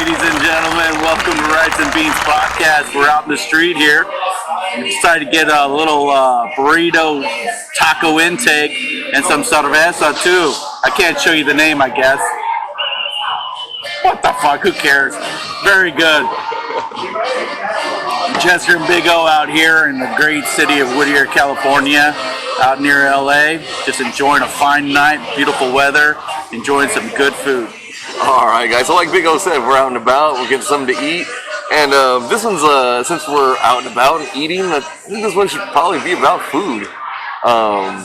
ladies and gentlemen. Welcome to Rice and Beans Podcast. We're out in the street here. Decided to get a little burrito taco intake and some cerveza too. I can't show you the name, I guess. What the fuck? Who cares? Very good. Jester and Big-O out here in the great city of Whittier, California, out near LA. Just enjoying a fine night, beautiful weather, enjoying some good food. Alright guys, so like Big-O said, we're out and about, we're getting something to eat. And this one's, since we're out and about and eating, I think this one should probably be about food. I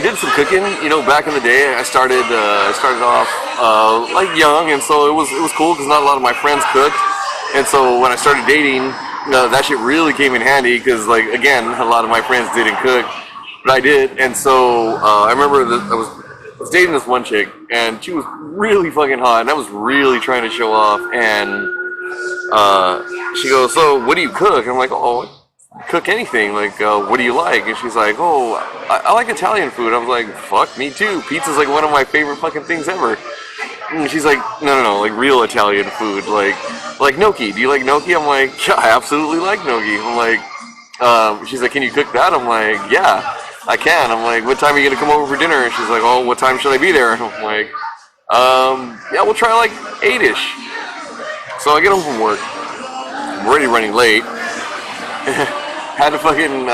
did some cooking, you know, back in the day. I started off like young, and so it was cool because not a lot of my friends cooked. And so when I started dating, that shit really came in handy because, like, again, a lot of my friends didn't cook, but I did. And so I remember that I was dating this one chick, and she was really fucking hot, and I was really trying to show off. And she goes, "So what do you cook?" And I'm like, "Oh, cook anything. Like, what do you like?" And she's like, "Oh, I like Italian food." I was like, "Fuck, me too. Pizza's like one of my favorite fucking things ever." And she's like, No, like real Italian food, like gnocchi. Do you like gnocchi? I'm like, "Yeah, I absolutely like gnocchi." I'm like, she's like, "Can you cook that?" I'm like, "Yeah, I can." I'm like, "What time are you gonna come over for dinner?" And she's like, "Oh, what time should I be there?" I'm like, "Yeah, we'll try like 8-ish." So I get home from work. I'm already running late. Had to fucking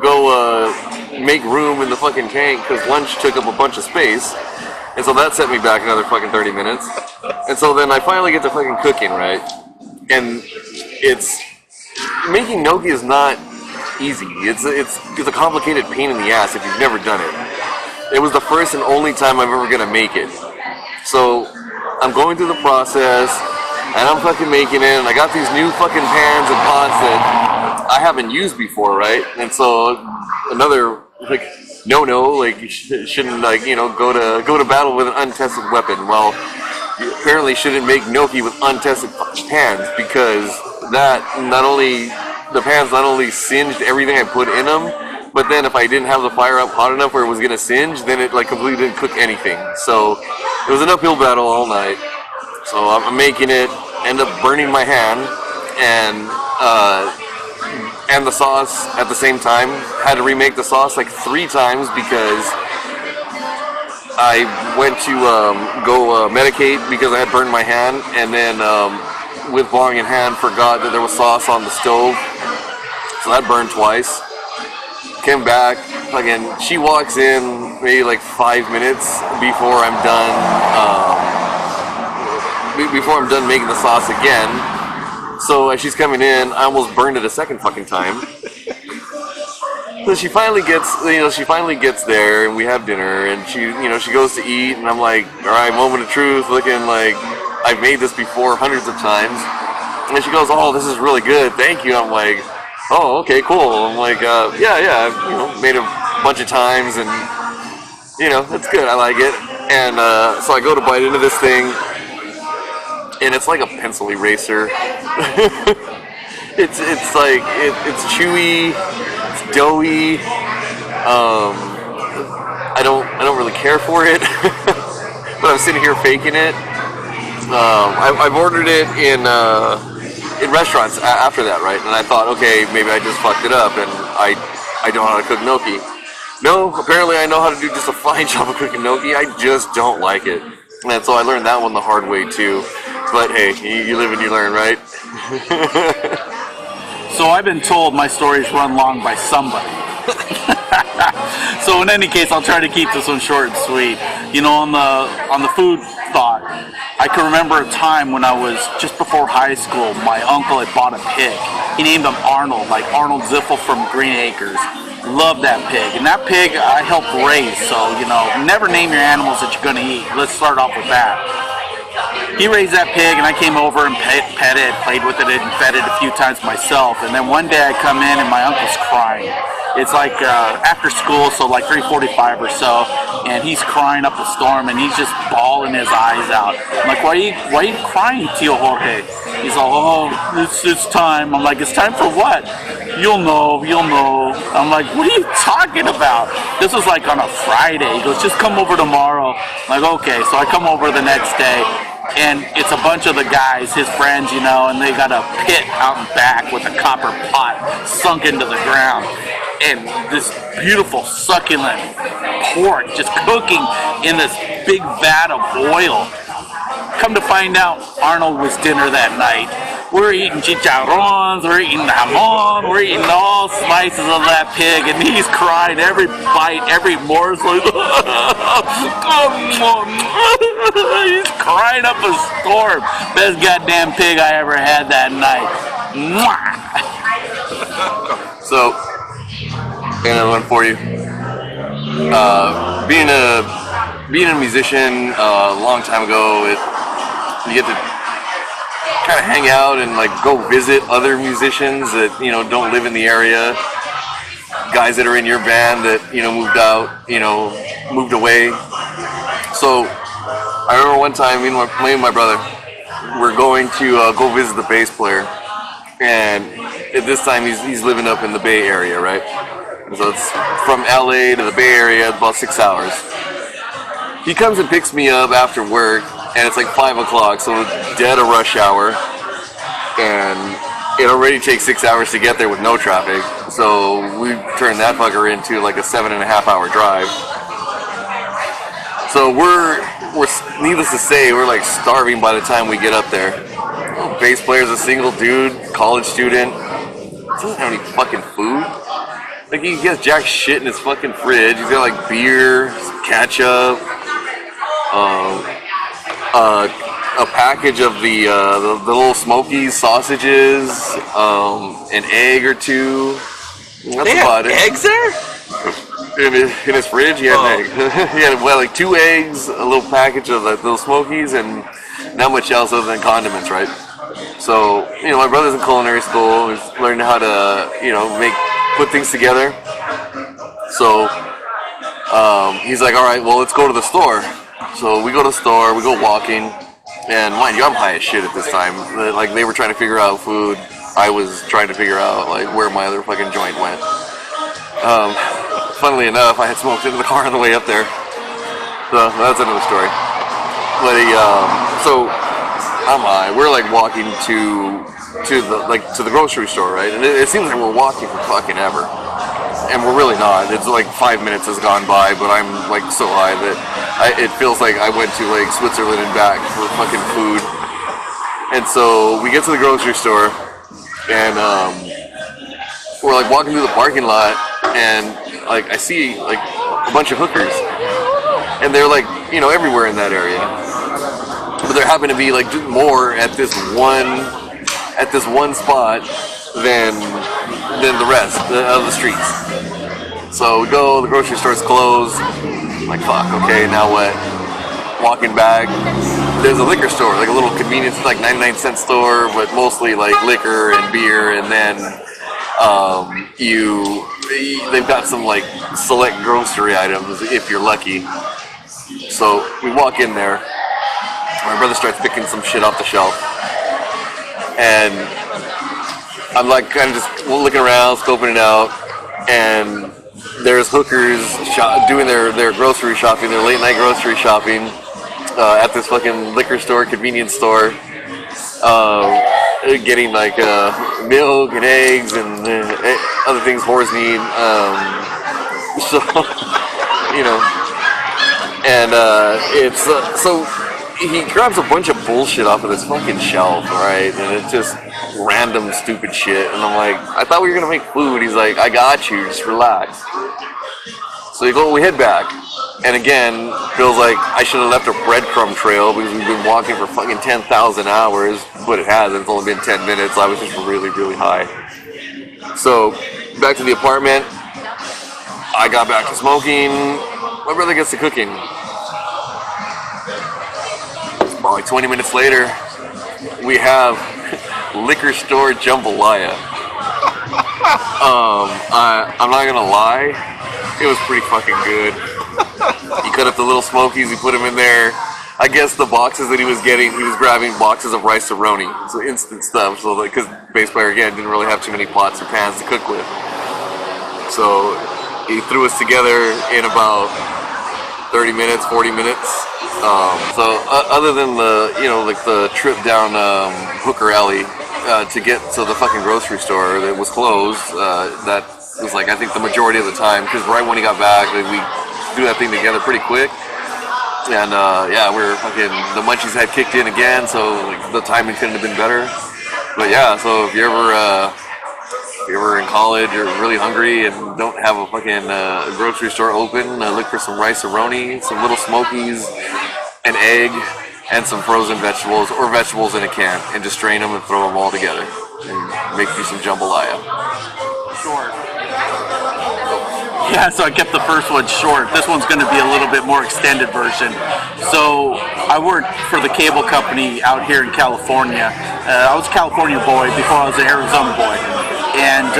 go make room in the fucking tank because lunch took up a bunch of space. And so that set me back another fucking 30 minutes. And so then I finally get to fucking cooking, right? And making gnocchi is not easy. It's a complicated pain in the ass if you've never done it. It was the first and only time I'm ever gonna make it. So I'm going through the process, and I'm fucking making it, and I got these new fucking pans and pots that I haven't used before, right? And so another, like, no, like, you shouldn't, like, you know, go to battle with an untested weapon. Well, you apparently shouldn't make gnocchi with untested pans, because the pans not only singed everything I put in them, but then if I didn't have the fire up hot enough where it was gonna singe, then it like completely didn't cook anything. So it was an uphill battle all night. So I'm making it, end up burning my hand, and the sauce at the same time. Had to remake the sauce like 3 times because I went to go medicate because I had burned my hand, and then with blowing in hand forgot that there was sauce on the stove, so that burned twice. Came back, again, she walks in maybe like 5 minutes before I'm done. Before I'm done making the sauce again. So as she's coming in, I almost burned it a second fucking time. So she finally gets there, and we have dinner, and she goes to eat, and I'm like, all right, moment of truth, looking like I've made this before hundreds of times. And then she goes, "Oh, this is really good, thank you." I'm like, "Oh, okay, cool." I'm like, yeah, I've, made it a bunch of times, and, it's good, I like it. And so I go to bite into this thing, and it's like a pencil eraser. it's like it's chewy, it's doughy. I don't really care for it, but I'm sitting here faking it. I've ordered it in restaurants after that, right? And I thought, okay, maybe I just fucked it up, and I don't know how to cook gnocchi. No, apparently I know how to do just a fine job of cooking gnocchi. I just don't like it, and so I learned that one the hard way too. But hey, you live and you learn, right? So I've been told my stories run long by somebody. So in any case, I'll try to keep this one short and sweet. On the food thought, I can remember a time when I was just before high school. My uncle had bought a pig. He named him Arnold, like Arnold Ziffel from Green Acres. Loved that pig, and that pig I helped raise. So never name your animals that you're gonna eat. Let's start off with that. He raised that pig, and I came over and pet it, played with it, and fed it a few times myself. And then one day I come in, and my uncle's crying. It's like after school, so like 3:45 or so. and he's crying up a storm, and he's just bawling his eyes out. I'm like, why are you crying, Tio Jorge? He's like, oh, it's time. I'm like, it's time for what? You'll know. I'm like, what are you talking about? This was like on a Friday. He goes, just come over tomorrow. I'm like, okay. So I come over the next day, and it's a bunch of the guys, his friends, you know, and they got a pit out in back with a copper pot sunk into the ground. And this beautiful, succulent pork just cooking in this big vat of oil. Come to find out, Arnold was dinner that night. We're eating chicharrones, we're eating jamon, we're eating all slices of that pig, and he's crying every bite, every morsel. He's crying up a storm. Best goddamn pig I ever had that night. So, another one for you. Being a musician a long time ago, you get to kind of hang out and like go visit other musicians that, you know, don't live in the area, guys that are in your band that, you know, moved out, you know, moved away. So I remember one time me and my brother were going to go visit the bass player, and at this time he's living up in the Bay Area, right? So it's from LA to the Bay Area, about 6 hours. He comes and picks me up after work, and it's like 5 o'clock, so dead of rush hour, and it already takes 6 hours to get there with no traffic, so we turned that fucker into like a 7.5 hour drive. So we're needless to say, we're like starving by the time we get up there. Oh, bass player's a single dude, college student, doesn't have any fucking food. Like, he gets jack shit in his fucking fridge. He's got like beer, ketchup, a package of the little Smokies sausages, an egg or two. That's about it. Eggs there? In his fridge, he had an egg. He had like 2 eggs, a little package of like little Smokies, and not much else other than condiments, right? So, you know, my brother's in culinary school. He's learning how to, you know, put things together. So he's like, all right, well, let's go to the store. So we go to the store, we go walking, and mind you, I'm high as shit at this time. Like, they were trying to figure out food. I was trying to figure out, like, where my other fucking joint went. Funnily enough, I had smoked into the car on the way up there. So that's another story. But so I'm high. We're like walking to the grocery store, right? And it seems like we're walking for fucking ever, and we're really not. It's like 5 minutes has gone by, but I'm like so high that it feels like I went to like Switzerland and back for fucking food. And so we get to the grocery store, and we're like walking through the parking lot, and like I see like a bunch of hookers, and they're like, you know, everywhere in that area. But there happen to be like more at this one spot than the rest of the streets. So we go, the grocery store's closed. I'm like, fuck, okay, now what? Walking back, there's a liquor store, like a little convenience, like 99-cent store, but mostly like liquor and beer, and then they've got some like select grocery items if you're lucky. So we walk in there. My brother starts picking some shit off the shelf, and I'm like kind of just looking around, scoping it out, and there's hookers doing their grocery shopping, their late night grocery shopping at this fucking liquor store, convenience store, getting like milk and eggs and other things whores need. So, you know, and it's so he grabs a bunch of bullshit off of this fucking shelf, right? And it's just random stupid shit. And I'm like, I thought we were gonna make food. He's like, I got you, just relax. So we head back, and again, feels like I should have left a breadcrumb trail because we've been walking for fucking 10,000 hours, but it hasn't. It's only been 10 minutes. I was just really, really high. So back to the apartment. I got back to smoking. My brother gets to cooking. About like 20 minutes later, we have liquor store jambalaya. I'm not gonna lie, it was pretty fucking good. You cut up the little smokies, he put them in there. I guess the boxes that he was getting, he was grabbing boxes of rice-a-roni, so instant stuff. So because bass player again didn't really have too many pots or pans to cook with, so he threw us together in about 30 minutes, 40 minutes. So other than the like the trip down Hooker Alley to get to the fucking grocery store that was closed, that was like I think the majority of the time, because right when he got back, we threw that thing together pretty quick. And yeah, we're fucking, the munchies had kicked in again, so like, the timing couldn't have been better. But yeah, so if you're ever in college or really hungry and don't have a fucking grocery store open, look for some rice-a-roni, some little smokies, an egg, and some frozen vegetables or vegetables in a can, and just strain them and throw them all together and make you some jambalaya. Short. Yeah, so I kept the first one short. This one's going to be a little bit more extended version. So I worked for the cable company out here in California. I was a California boy before I was an Arizona boy. And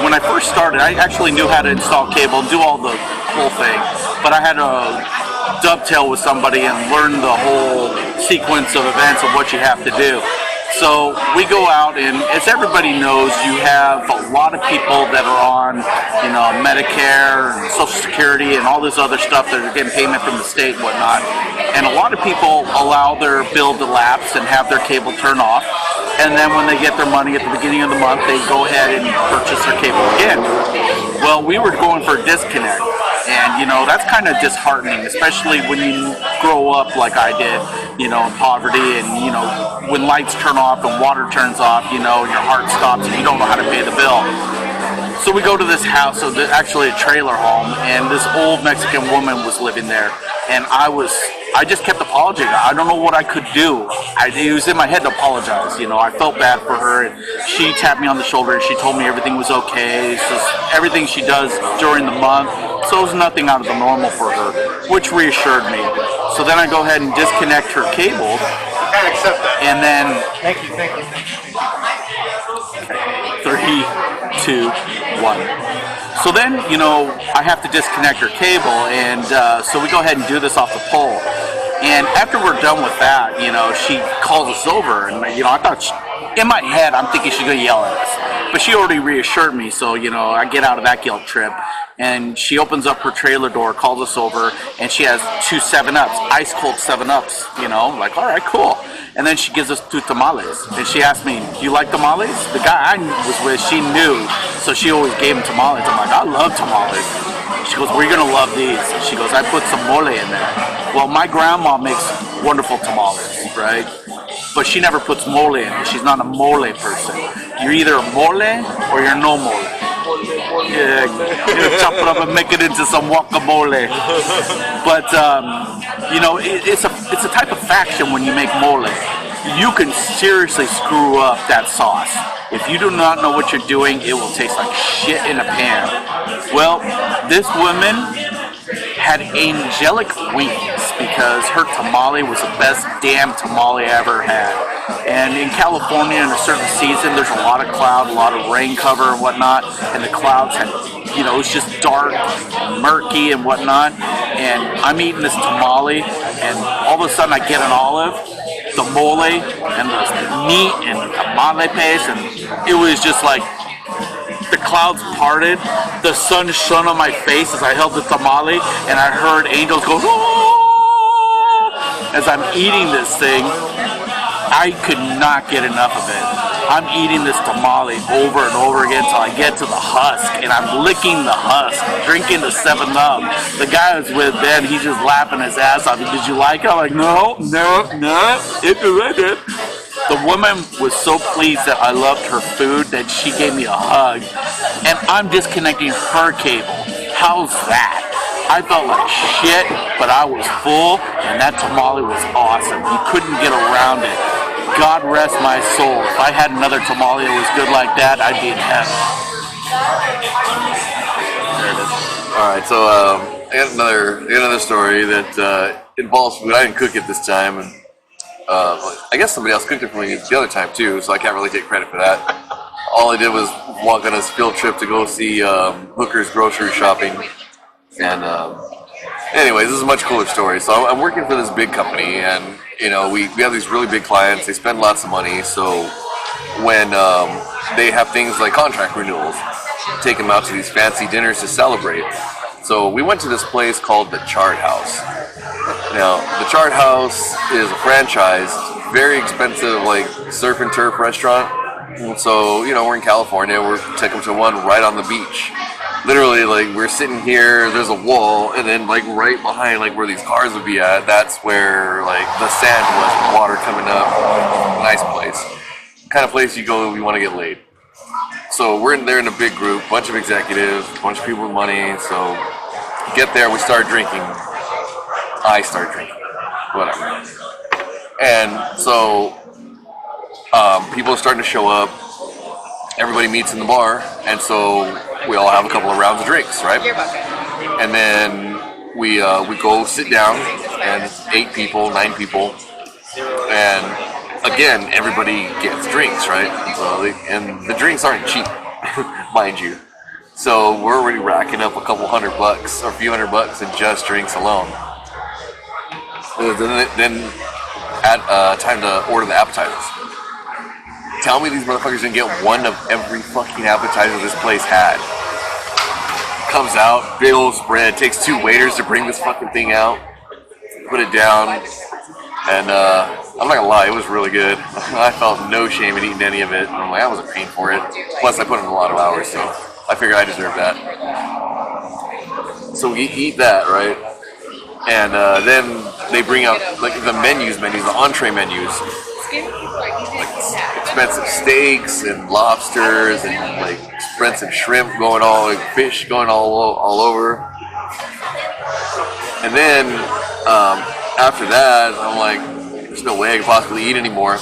when I first started, I actually knew how to install cable and do all the whole thing. But I had to dovetail with somebody and learn the whole sequence of events of what you have to do. So we go out, and as everybody knows, you have a lot of people that are on, Medicare and Social Security and all this other stuff that are getting payment from the state and whatnot. And a lot of people allow their bill to lapse and have their cable turn off. And then when they get their money at the beginning of the month, they go ahead and purchase their cable again. Well, we were going for a disconnect. And, that's kind of disheartening, especially when you grow up like I did, in poverty, and, when lights turn off and water turns off, and your heart stops and you don't know how to pay the bill. So we go to this house, so actually a trailer home, and this old Mexican woman was living there. And I just kept apologizing. I don't know what I could do. It was in my head to apologize. I felt bad for her, and she tapped me on the shoulder and she told me everything was okay. It's just everything she does during the month. So it was nothing out of the normal for her, which reassured me. So then I go ahead and disconnect her cable. I can't accept that. And then... Thank you. 3, 2, 1. So then, I have to disconnect her cable, and so we go ahead and do this off the pole. And after we're done with that, she calls us over, and I thought, in my head, I'm thinking she's gonna yell at us. But she already reassured me, so I get out of that guilt trip, and she opens up her trailer door, calls us over, and she has 2 7-Ups, ice cold 7-Ups, like, all right, cool. And then she gives us 2 tamales, and she asked me, do you like tamales? The guy I was with, she knew, so she always gave him tamales. I'm like, I love tamales. She goes, we're gonna love these. She goes, I put some mole in there. Well, my grandma makes wonderful tamales, right? But she never puts mole in it. She's not a mole person. You're either a mole or you're no mole. Yeah, chop it up and make it into some guacamole. But it's a type of faction when you make mole. You can seriously screw up that sauce. If you do not know what you're doing, it will taste like shit in a pan. Well, this woman had angelic wings because her tamale was the best damn tamale I ever had. And in California, in a certain season, there's a lot of cloud, a lot of rain cover and whatnot, and the clouds had, it's just dark, murky and whatnot. And I'm eating this tamale, and all of a sudden I get an olive, the mole, and the meat, and the tamale paste, and it was just like, the clouds parted, the sun shone on my face as I held the tamale, and I heard angels go, "Oh!" As I'm eating this thing. I could not get enough of it. I'm eating this tamale over and over again until I get to the husk, and I'm licking the husk, drinking the 7-Up. The guy I was with, Ben, he's just laughing his ass off. Did you like it? I'm like, no, it's good. The woman was so pleased that I loved her food that she gave me a hug, and I'm disconnecting her cable. How's that? I felt like shit, but I was full, and that tamale was awesome. You couldn't get around it. God rest my soul. If I had another tamale that was good like that, I'd be in heaven. There it is. Alright, so I got another story that involves food. I didn't cook it this time, and I guess somebody else cooked it for me the other time too, so I can't really take credit for that. All I did was walk on a field trip to go see Hooker's grocery shopping, and Anyways, this is a much cooler story. So I'm working for this big company, and we have these really big clients. They spend lots of money, so when they have things like contract renewals, take them out to these fancy dinners to celebrate. So we went to this place called the Chart House. Now, the Chart House is a franchise, very expensive, like surf and turf restaurant. And so, we're in California, we're taking to one right on the beach. Literally, like, we're sitting here, there's a wall, and then, like, right behind, like, where these cars would be at, that's where, like, the sand was, water coming up. Nice place. Kind of place you go if you want to get laid. So we're in there in a big group, bunch of executives, bunch of people with money. So get there, we start drinking. I start drinking, whatever. And so people are starting to show up. Everybody meets in the bar, and so we all have a couple of rounds of drinks, right? And then we go sit down, and 8 people, 9 people, and again, everybody gets drinks, right? And the drinks aren't cheap, mind you. So we're already racking up a couple $100 or a few $100 in just drinks alone. Then time to order the appetizers. Tell me these motherfuckers didn't get one of every fucking appetizer this place had. Comes out, big old spread, takes 2 waiters to bring this fucking thing out, put it down, and I'm not gonna lie, it was really good. I felt no shame in eating any of it. I'm like, I wasn't paying for it. Plus, I put in a lot of hours, so I figured I deserved that. So we eat that, right? And then they bring out like the the entree menus. Like expensive steaks and lobsters and like expensive shrimp going all, like fish going all over. And then after that, I'm like, there's no way I can possibly eat anymore.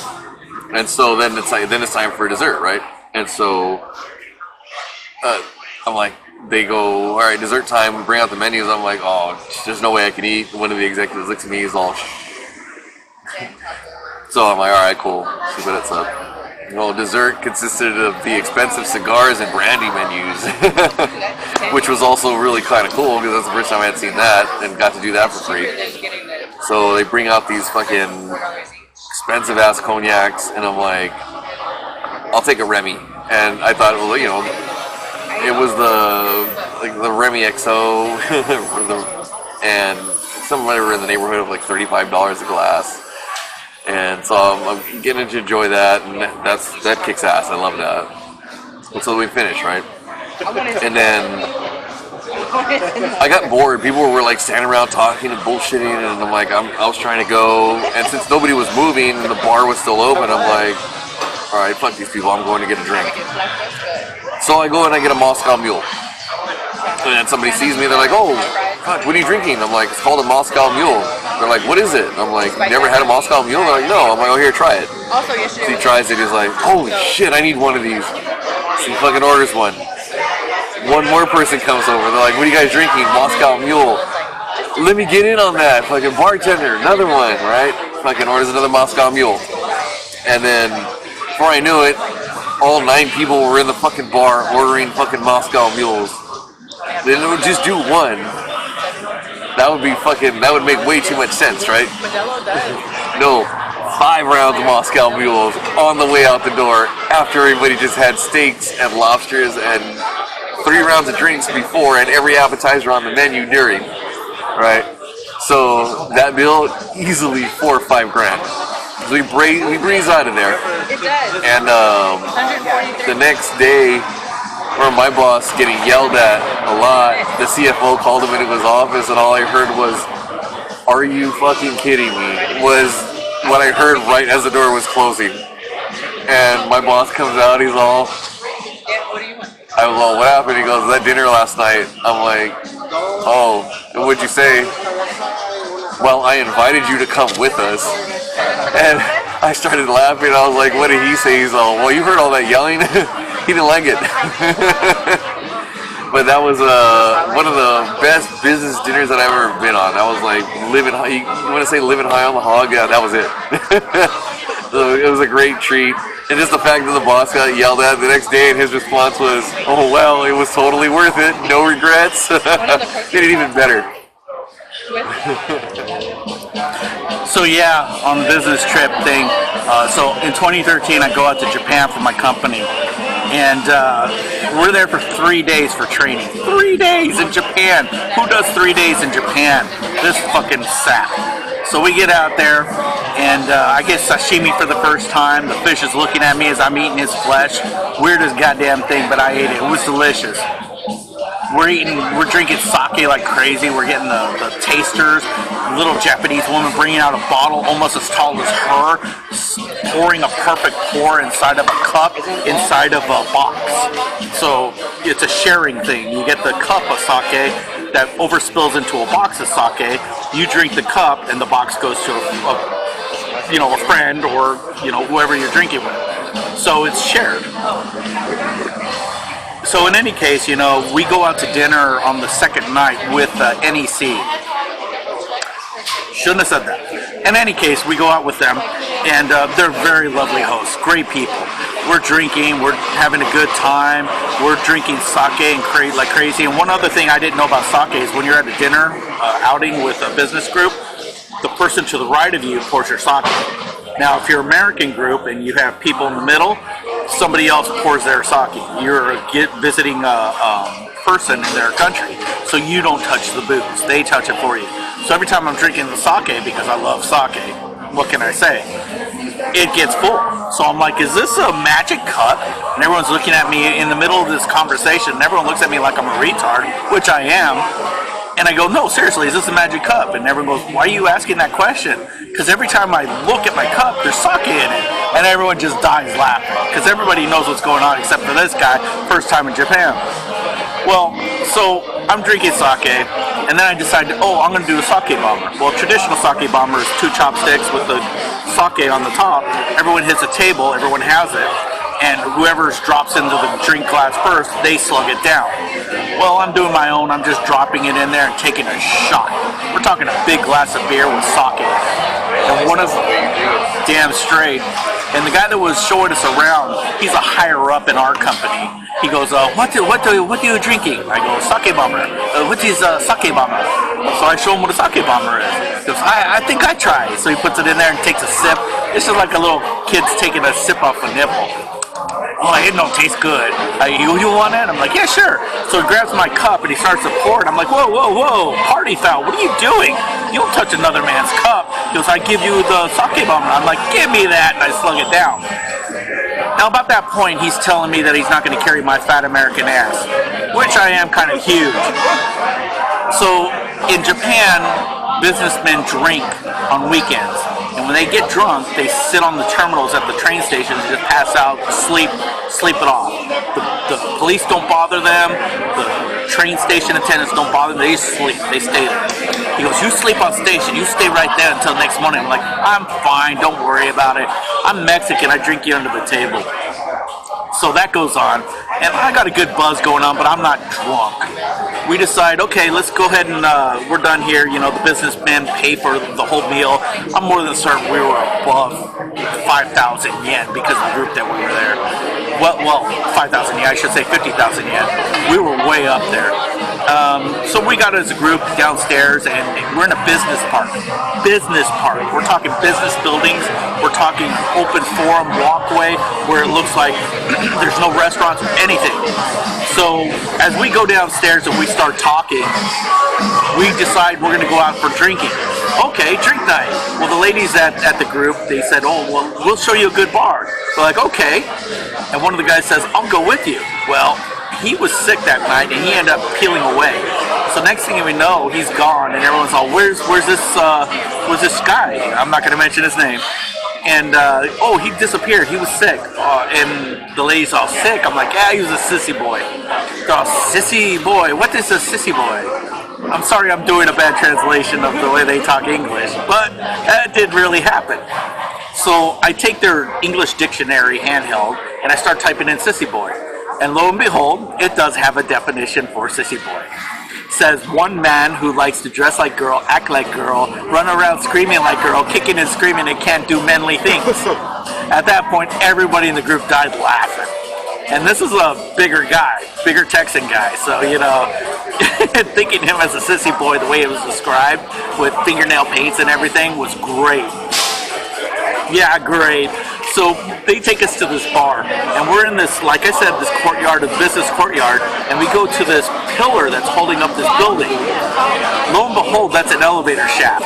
And so then it's time for dessert, right? And so I'm like, they go, all right, dessert time. We bring out the menus. I'm like, oh, there's no way I can eat. One of the executives looks at me. He's all. So I'm like, all right, cool. See what it's up. Well, dessert consisted of the expensive cigars and brandy menus, which was also really kind of cool because that's the first time I had seen that and got to do that for free. So they bring out these fucking expensive ass cognacs, and I'm like, I'll take a Remy. And I thought, well, it was the Remy XO, and somewhere in the neighborhood of like $35 a glass. And so I'm getting to enjoy that, and that kicks ass. I love that. And so we finish, right? And then I got bored. People were like standing around talking and bullshitting, and I'm like, I was trying to go. And since nobody was moving and the bar was still open, I'm like, all right, fuck these people. I'm going to get a drink. So I go and I get a Moscow Mule. And then somebody sees me, they're like, oh, fuck, what are you drinking? I'm like, it's called a Moscow Mule. They're like, what is it? I'm like, you never had a Moscow Mule? They're like, no. I'm like, oh, here, try it. So he tries it, he's like, holy shit, I need one of these. So he fucking orders one. One more person comes over, they're like, what are you guys drinking? Moscow Mule. Let me get in on that. Fucking bartender, another one, right? Fucking orders another Moscow Mule. And then, before I knew it, all 9 people were in the fucking bar ordering fucking Moscow Mules. Then it would just do one. That would make way too much sense, right? No, 5 rounds of Moscow Mules on the way out the door after everybody just had steaks and lobsters and 3 rounds of drinks before and every appetizer on the menu during, right? So that bill, easily $4 or $5 grand. So we breeze out of there. It does. And the next day, or my boss getting yelled at a lot, the CFO called him into his office, and all I heard was, "Are you fucking kidding me?" was what I heard right as the door was closing. And my boss comes out, he's all, I was all, what happened? He goes, that dinner last night. I'm like, oh, what'd you say? Well, I invited you to come with us. And I started laughing. I was like, what did he say? He's all, well, you heard all that yelling? He didn't like it. But that was one of the best business dinners that I've ever been on. I was like, living high. You want to say living high on the hog? Yeah, that was it. So it was a great treat. And just the fact that the boss got yelled at the next day and his response was, oh, well, it was totally worth it. No regrets. Did it even better. So yeah, on the business trip thing, so in 2013 I go out to Japan for my company, and we're there for 3 days for training. 3 days in Japan! Who does 3 days in Japan? This fucking sap. So we get out there, and I get sashimi for the first time. The fish is looking at me as I'm eating his flesh. Weirdest goddamn thing, but I ate it. It was delicious. We're drinking sake like crazy. We're getting the tasters. Little Japanese woman bringing out a bottle almost as tall as her, pouring a perfect pour inside of a cup, inside of a box. So it's a sharing thing. You get the cup of sake that overspills into a box of sake. You drink the cup, and the box goes to a friend or whoever you're drinking with. So it's shared. So in any case, we go out to dinner on the second night with NEC. Shouldn't have said that. In any case, we go out with them, and they're very lovely hosts, great people. We're drinking, we're having a good time, we're drinking sake and like crazy. And one other thing I didn't know about sake is when you're at a dinner outing with a business group, the person to the right of you pours your sake. Now, if you're an American group and you have people in the middle, somebody else pours their sake. You're visiting a person in their country, so you don't touch the booze. They touch it for you. So every time I'm drinking the sake, because I love sake, what can I say? It gets full. So I'm like, is this a magic cup? And everyone's looking at me in the middle of this conversation, and everyone looks at me like I'm a retard, which I am. And I go, no, seriously, is this a magic cup? And everyone goes, why are you asking that question? Because every time I look at my cup, there's sake in it. And everyone just dies laughing. Because everybody knows what's going on except for this guy, first time in Japan. Well, so I'm drinking sake, and then I decided, I'm going to do a sake bomber. Well, traditional sake bomber is 2 chopsticks with the sake on the top. Everyone hits a table, everyone has it. And whoever drops into the drink glass first, they slug it down. Well, I'm doing my own. I'm just dropping it in there and taking a shot. We're talking a big glass of beer with sake. And one of damn straight. And the guy that was showing us around, he's a higher up in our company. He goes, what are you drinking? I go, sake bomber. What is sake bomber? So I show him what a sake bomber is. He goes, I think I try. So he puts it in there and takes a sip. This is like a little kid's taking a sip off a nipple. Oh, it don't taste good. You want it? I'm like, yeah, sure. So he grabs my cup and he starts to pour it. I'm like, whoa, party foul, what are you doing? You don't touch another man's cup. He goes, I give you the sake bomber. I'm like, give me that, and I slug it down. Now, about that point, he's telling me that he's not going to carry my fat American ass, which I am kind of huge. So, in Japan, businessmen drink on weekends. And when they get drunk, they sit on the terminals at the train stations and just pass out, sleep it off. The police don't bother them. The train station attendants don't bother them. They sleep. They stay there. He goes, you sleep on station. You stay right there until next morning. I'm like, I'm fine. Don't worry about it. I'm Mexican. I drink you under the table. So that goes on, and I got a good buzz going on, but I'm not drunk. We decide, okay, let's go ahead and we're done here. The businessmen pay for the whole meal. I'm more than certain we were above 5,000 yen because of the group that we were there. Well, 5,000 yen, I should say 50,000 yen. We were way up there. So we got as a group downstairs, and we're in a business park. We're talking business buildings. We're talking open forum walkway where it looks like there's no restaurants or anything. So as we go downstairs and we start talking, we decide we're going to go out for drinking. Okay, drink night. Well, the ladies at the group, they said, we'll show you a good bar. We're like, okay. And one of the guys says, I'll go with you. Well, he was sick that night, and he ended up peeling away. So next thing we know, he's gone, and everyone's all, where's this guy? I'm not going to mention his name. And, he disappeared. He was sick. And the lady's all sick. I'm like, yeah, he was a sissy boy. Oh, sissy boy. What is a sissy boy? I'm sorry I'm doing a bad translation of the way they talk English, but that did really happen. So I take their English dictionary handheld, and I start typing in sissy boy. And lo and behold, it does have a definition for sissy boy. It says, one man who likes to dress like girl, act like girl, run around screaming like girl, kicking and screaming, and can't do manly things. At that point, everybody in the group died laughing. And this is a bigger guy, bigger Texan guy. So, thinking him as a sissy boy, the way it was described, with fingernail paints and everything, was great. Yeah, great. So they take us to this bar, and we're in this, like I said, this courtyard, a business courtyard, and we go to this pillar that's holding up this building. Lo and behold, that's an elevator shaft.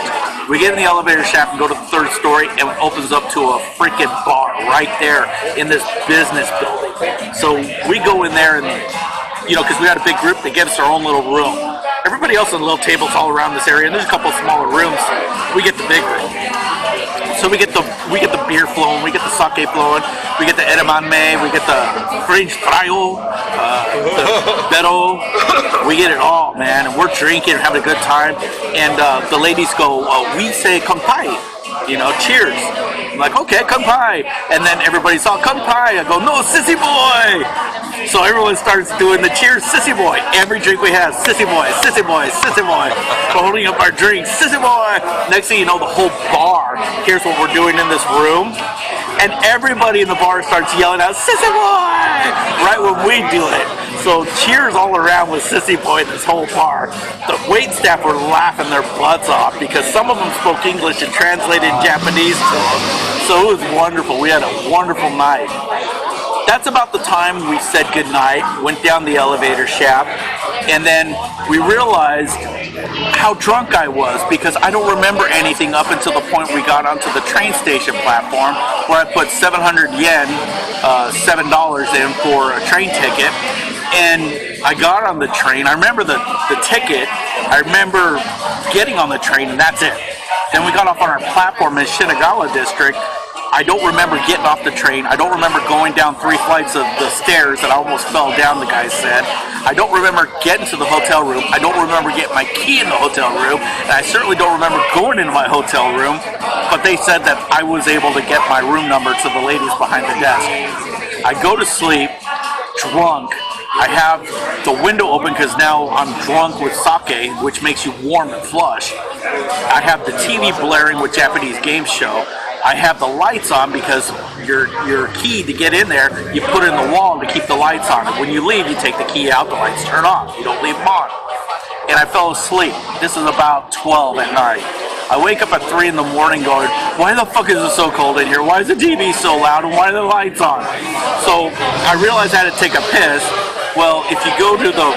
We get in the elevator shaft and go to the third story, and it opens up to a freaking bar right there in this business building. So we go in there, and you know, because we had a big group, they gave us our own little room. Everybody else on little tables all around this area, and there's a couple of smaller rooms. We get the big room. So we get the beer flowing, we get the sake flowing, we get the edamame, we get the French frio, the Beto, we get it all, man. And we're drinking and having a good time. And the ladies go, we say kampai, you know, cheers. I'm like, okay, kampai. And then everybody's all kampai. I go, no, sissy boy. So everyone starts doing the cheers, sissy boy. Every drink we have, sissy boy, sissy boy, sissy boy. We're holding up our drinks, sissy boy. Next thing you know, the whole bar here's what we're doing in this room. And everybody in the bar starts yelling out, sissy boy, right when we do it. So cheers all around with sissy boy in this whole bar. The wait staff were laughing their butts off because some of them spoke English and translated Japanese to them. So it was wonderful. We had a wonderful night. That's about the time we said goodnight, went down the elevator shaft, and then we realized how drunk I was because I don't remember anything up until the point we got onto the train station platform where I put 700 yen, $7 in for a train ticket, and I got on the train. I remember the ticket. I remember getting on the train, and that's it. Then we got off on our platform in Shinagawa district. I don't remember getting off the train. I don't remember going down 3 flights of the stairs that I almost fell down, the guy said. I don't remember getting to the hotel room. I don't remember getting my key in the hotel room. And I certainly don't remember going into my hotel room. But they said that I was able to get my room number to the ladies behind the desk. I go to sleep, drunk. I have the window open because now I'm drunk with sake, which makes you warm and flush. I have the TV blaring with Japanese game show. I have the lights on because your key to get in there, you put it in the wall to keep the lights on. And when you leave, you take the key out, the lights turn off. You don't leave them on. And I fell asleep. This is about 12 at night. I wake up at 3 in the morning going, why the fuck is it so cold in here? Why is the TV so loud and why are the lights on? So I realized I had to take a piss. Well, if you go to the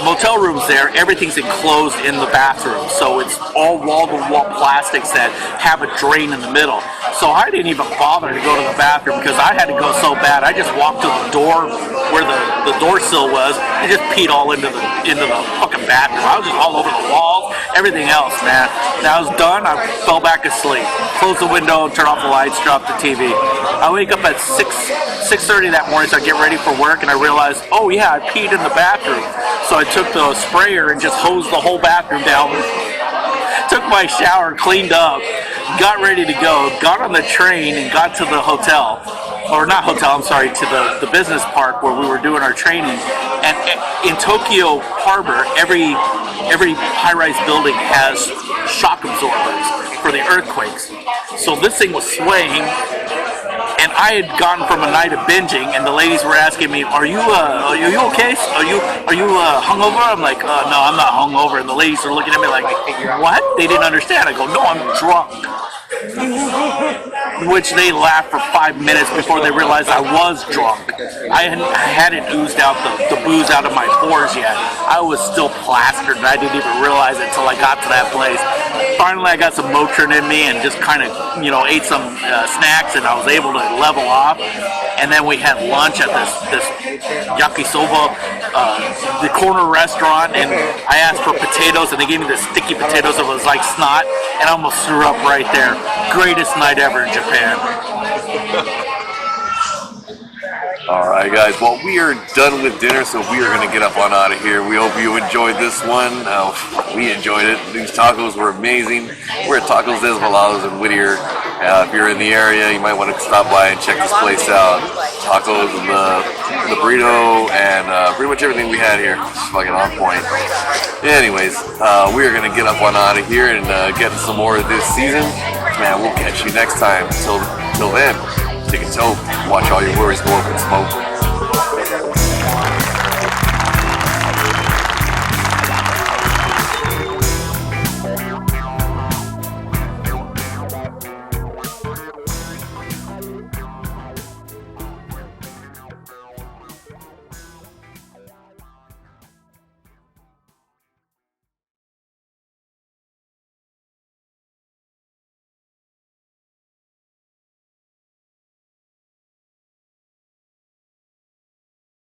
motel rooms there, everything's enclosed in the bathroom. So it's all wall-to-wall plastics that have a drain in the middle. So I didn't even bother to go to the bathroom because I had to go so bad. I just walked to the door where the door sill was and just peed all into the fucking bathroom. I was just all over the walls, everything else, man. When I was done, I fell back asleep. Closed the window, turn off the lights, drop the TV. I wake up at 6:30 that morning, so I get ready for work, and I realize, oh yeah, I peed in the bathroom. So I took the sprayer and just hosed the whole bathroom down. Took my shower, cleaned up, got ready to go, got on the train and got to the hotel, or not hotel, I'm sorry, to the business park where we were doing our training. And in Tokyo Harbor, every high-rise building has shock absorbers for the earthquakes. So this thing was swaying. And I had gone from a night of binging, and the ladies were asking me, "Are you okay? Are you hungover?" I'm like, "No, I'm not hungover." And the ladies are looking at me like, "What?" They didn't understand. I go, "No, I'm drunk." Which they laughed for 5 minutes before they realized I was drunk. I hadn't oozed out the booze out of my pores yet. I was still plastered, and I didn't even realize it until I got to that place. Finally, I got some Motrin in me and just kind of, ate some snacks, and I was able to level off. And then we had lunch at this yakisoba, the corner restaurant, and I asked for potatoes, and they gave me the sticky potatoes that was like snot, and I almost threw up right there. Greatest night ever in Japan. Alright guys, well we are done with dinner, so we are going to get up on out of here. We hope you enjoyed this one. We enjoyed it. These tacos were amazing. We're at Tacos Desvelados in Whittier. If you're in the area, you might want to stop by and check this place out. Tacos and the burrito and pretty much everything we had here. It's fucking on point. Anyways, we are going to get up on out of here and get some more of this season. And we'll catch you next time. Till then, take a toke. Watch all your worries go up in smoke.